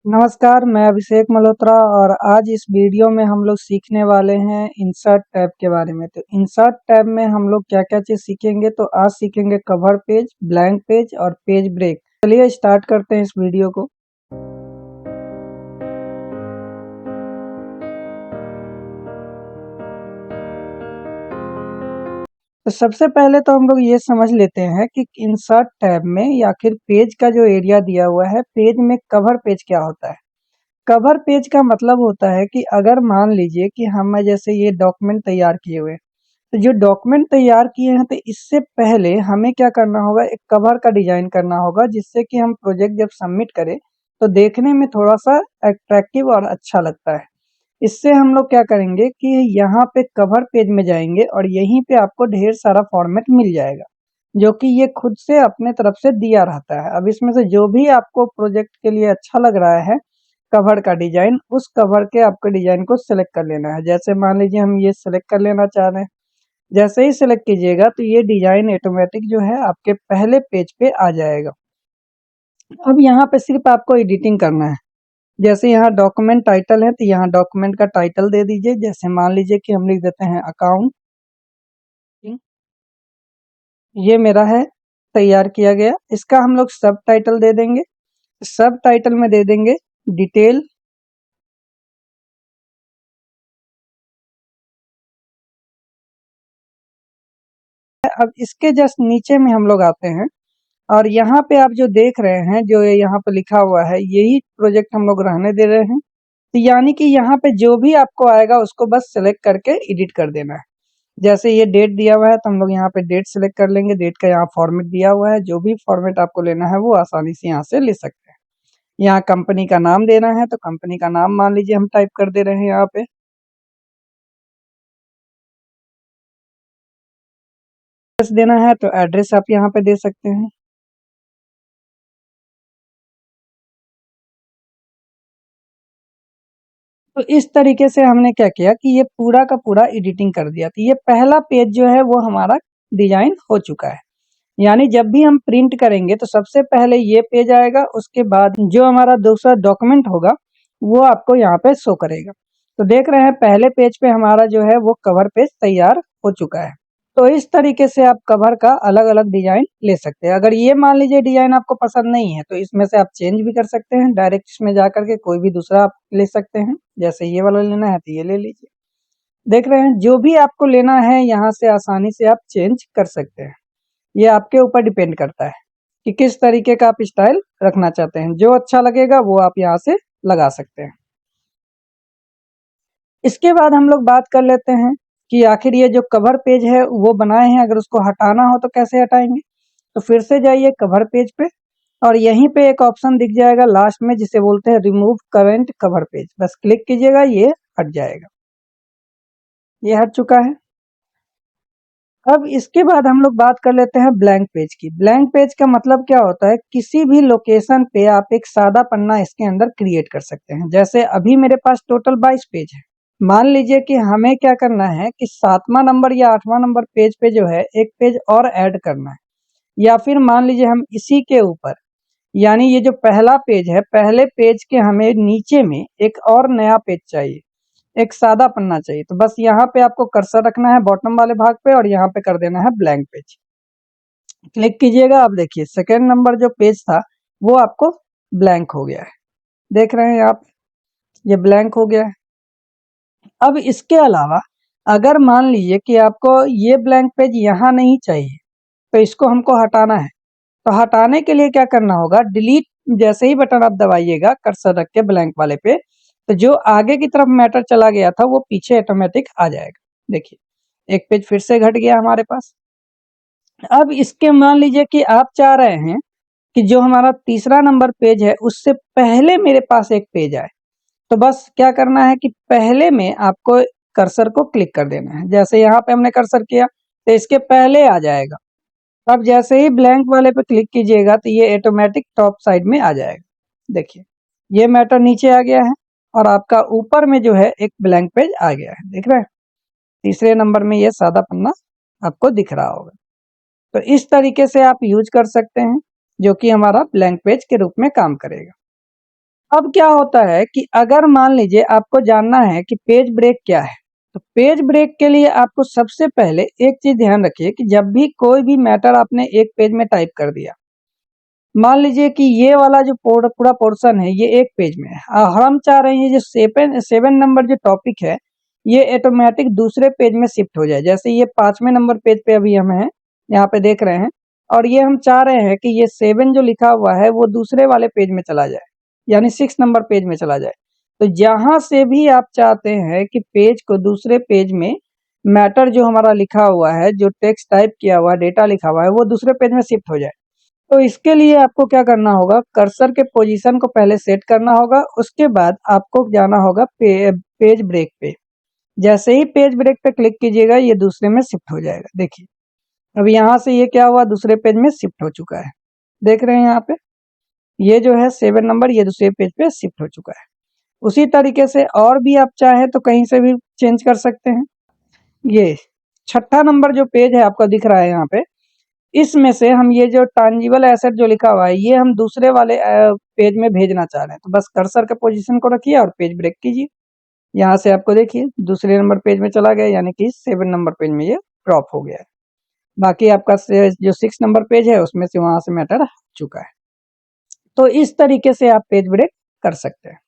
नमस्कार, मैं अभिषेक मल्होत्रा और आज इस वीडियो में हम लोग सीखने वाले हैं इंसर्ट टैब के बारे में। तो इंसर्ट टैब में हम लोग क्या-क्या चीज़ सीखेंगे, तो आज सीखेंगे कवर पेज, ब्लैंक पेज और पेज ब्रेक। चलिए स्टार्ट करते हैं इस वीडियो को। तो सबसे पहले तो हम लोग ये समझ लेते हैं कि इंसर्ट टैब में या फिर पेज का जो एरिया दिया हुआ है, पेज में कवर पेज क्या होता है। कवर पेज का मतलब होता है कि अगर मान लीजिए कि हम जैसे ये डॉक्यूमेंट तैयार किए हुए हैं, तो जो डॉक्यूमेंट तैयार किए हैं तो इससे पहले हमें क्या करना होगा, एक कवर का डिजाइन करना होगा जिससे कि हम प्रोजेक्ट जब सबमिट करें तो देखने में थोड़ा सा अट्रैक्टिव और अच्छा लगता है। इससे हम लोग क्या करेंगे कि यहाँ पे कवर पेज में जाएंगे और यहीं पे आपको ढेर सारा फॉर्मेट मिल जाएगा जो कि ये खुद से अपने तरफ से दिया रहता है। अब इसमें से जो भी आपको प्रोजेक्ट के लिए अच्छा लग रहा है कवर का डिजाइन, उस कवर के आपको डिजाइन को सिलेक्ट कर लेना है। जैसे मान लीजिए हम ये सिलेक्ट कर लेना चाह रहे हैं, जैसे ही सिलेक्ट कीजिएगा तो ये डिजाइन ऑटोमेटिक जो है आपके पहले पेज पे आ जाएगा। अब यहाँ पे सिर्फ आपको एडिटिंग करना है। जैसे यहाँ डॉक्यूमेंट टाइटल है तो यहाँ डॉक्यूमेंट का टाइटल दे दीजिए। जैसे मान लीजिए कि हम लिख देते हैं अकाउंट, ये मेरा है तैयार किया गया। इसका हम लोग सब टाइटल दे देंगे। सब टाइटल में दे देंगे डिटेल। अब इसके जस्ट नीचे में हम लोग आते हैं और यहाँ पे आप जो देख रहे हैं, जो ये यहाँ पे लिखा हुआ है, यही प्रोजेक्ट हम लोग रहने दे रहे हैं। तो यानी कि यहाँ पे जो भी आपको आएगा उसको बस सेलेक्ट करके एडिट कर देना है। जैसे ये डेट दिया हुआ है तो हम लोग यहाँ पे डेट सेलेक्ट कर लेंगे। डेट का यहाँ फॉर्मेट दिया हुआ है, जो भी फॉर्मेट आपको लेना है वो आसानी से यहाँ से ले सकते हैं। यहाँ कंपनी का नाम देना है तो कंपनी का नाम मान लीजिए हम टाइप कर दे रहे हैं यहाँ पे। एड्रेस देना है तो एड्रेस आप यहाँ पे दे सकते हैं। तो इस तरीके से हमने क्या किया कि ये पूरा का पूरा एडिटिंग कर दिया। तो ये पहला पेज जो है वो हमारा डिजाइन हो चुका है। यानी जब भी हम प्रिंट करेंगे तो सबसे पहले ये पेज आएगा, उसके बाद जो हमारा दूसरा डॉक्यूमेंट होगा वो आपको यहाँ पे शो करेगा। तो देख रहे हैं पहले पेज पे हमारा जो है वो कवर पेज तैयार हो चुका है। तो इस तरीके से आप कवर का अलग अलग डिजाइन ले सकते हैं। अगर ये मान लीजिए डिजाइन आपको पसंद नहीं है तो इसमें से आप चेंज भी कर सकते हैं। डायरेक्ट इसमें जा करके कोई भी दूसरा आप ले सकते हैं। जैसे ये वाला लेना है तो ये ले लीजिए। देख रहे हैं जो भी आपको लेना है यहाँ से आसानी से आप चेंज कर सकते हैं। ये आपके ऊपर डिपेंड करता है कि किस तरीके का आप स्टाइल रखना चाहते हैं। जो अच्छा लगेगा वो आप यहाँ से लगा सकते हैं। इसके बाद हम लोग बात कर लेते हैं कि आखिर ये जो कवर पेज है वो बनाए हैं, अगर उसको हटाना हो तो कैसे हटाएंगे। तो फिर से जाइए कवर पेज पे और यहीं पे एक ऑप्शन दिख जाएगा लास्ट में जिसे बोलते हैं रिमूव करंट कवर पेज। बस क्लिक कीजिएगा, ये हट जाएगा। ये हट चुका है। अब इसके बाद हम लोग बात कर लेते हैं ब्लैंक पेज की। ब्लैंक पेज का मतलब क्या होता है, किसी भी लोकेशन पे आप एक सादा पन्ना इसके अंदर क्रिएट कर सकते हैं। जैसे अभी मेरे पास टोटल 22 पेज है। मान लीजिए कि हमें क्या करना है कि 7वां नंबर या 8वां नंबर पेज पे जो है एक पेज और ऐड करना है, या फिर मान लीजिए हम इसी के ऊपर, यानी ये जो पहला पेज है, पहले पेज के हमें नीचे में एक और नया पेज चाहिए, एक सादा पन्ना चाहिए। तो बस यहाँ पे आपको कर्सर रखना है बॉटम वाले भाग पे और यहाँ पे कर देना है ब्लैंक पेज। क्लिक कीजिएगा, आप देखिए सेकेंड नंबर जो पेज था वो आपको ब्लैंक हो गया है। देख रहे हैं आप, ये ब्लैंक हो गया है। अब इसके अलावा अगर मान लीजिए कि आपको ये ब्लैंक पेज यहाँ नहीं चाहिए तो इसको हमको हटाना है। तो हटाने के लिए क्या करना होगा, डिलीट जैसे ही बटन आप दबाइएगा कर्सर रख के ब्लैंक वाले पे, तो जो आगे की तरफ मैटर चला गया था वो पीछे ऑटोमेटिक आ जाएगा। देखिए एक पेज फिर से घट गया हमारे पास। अब इसके मान लीजिए कि आप चाह रहे हैं कि जो हमारा तीसरा नंबर पेज है उससे पहले मेरे पास एक पेज आए। तो बस क्या करना है कि पहले में आपको कर्सर को क्लिक कर देना है। जैसे यहाँ पे हमने कर्सर किया तो इसके पहले आ जाएगा। अब जैसे ही ब्लैंक वाले पे क्लिक कीजिएगा तो ये ऑटोमेटिक टॉप साइड में आ जाएगा। देखिए ये मैटर नीचे आ गया है और आपका ऊपर में जो है एक ब्लैंक पेज आ गया है। देख रहे हैं तीसरे नंबर में ये सादा पन्ना आपको दिख रहा होगा। तो इस तरीके से आप यूज कर सकते हैं जो कि हमारा ब्लैंक पेज के रूप में काम करेगा। अब क्या होता है कि अगर मान लीजिए आपको जानना है कि पेज ब्रेक क्या है, तो पेज ब्रेक के लिए आपको सबसे पहले एक चीज ध्यान रखिए कि जब भी कोई भी मैटर आपने एक पेज में टाइप कर दिया, मान लीजिए कि ये वाला जो पूरा पोर्शन है ये एक पेज में है और हम चाह रहे हैं ये जो सेवन नंबर जो टॉपिक है ये ऑटोमेटिक दूसरे पेज में शिफ्ट हो जाए। जैसे ये 5वें नंबर पेज पे अभी हम हैं, यहाँ पे देख रहे हैं, और ये हम चाह रहे हैं कि ये 7 जो लिखा हुआ है वो दूसरे वाले पेज में चला जाए, यानी 6 नंबर पेज में चला जाए। तो जहां से भी आप चाहते हैं कि पेज को दूसरे पेज में मैटर जो हमारा लिखा हुआ है, जो टेक्स्ट टाइप किया हुआ है, डेटा लिखा हुआ है, वो दूसरे पेज में शिफ्ट हो जाए, तो इसके लिए आपको क्या करना होगा, कर्सर के पोजीशन को पहले सेट करना होगा। उसके बाद आपको जाना होगा पेज ब्रेक पे। जैसे ही पेज ब्रेक पे क्लिक कीजिएगा ये दूसरे में शिफ्ट हो जाएगा। देखिए अब यहाँ से ये क्या हुआ, दूसरे पेज में शिफ्ट हो चुका है। देख रहे हैं यहाँ पे ये जो है 7 नंबर ये दूसरे पेज पे शिफ्ट हो चुका है। उसी तरीके से और भी आप चाहें तो कहीं से भी चेंज कर सकते हैं। ये 6ठा नंबर जो पेज है आपका दिख रहा है यहाँ पे, इसमें से हम ये जो टांजिबल एसेट जो लिखा हुआ है ये हम दूसरे वाले पेज में भेजना चाह रहे हैं, तो बस कर्सर के पोजीशन को रखिए और पेज ब्रेक कीजिए। यहाँ से आपको देखिए दूसरे नंबर पेज में चला गया, यानी कि 7 नंबर पेज में ये ड्रॉप हो गया है। बाकी आपका जो 6 नंबर पेज है उसमें से वहां से मैटर चुका है। तो इस तरीके से आप पेज ब्रेक कर सकते हैं।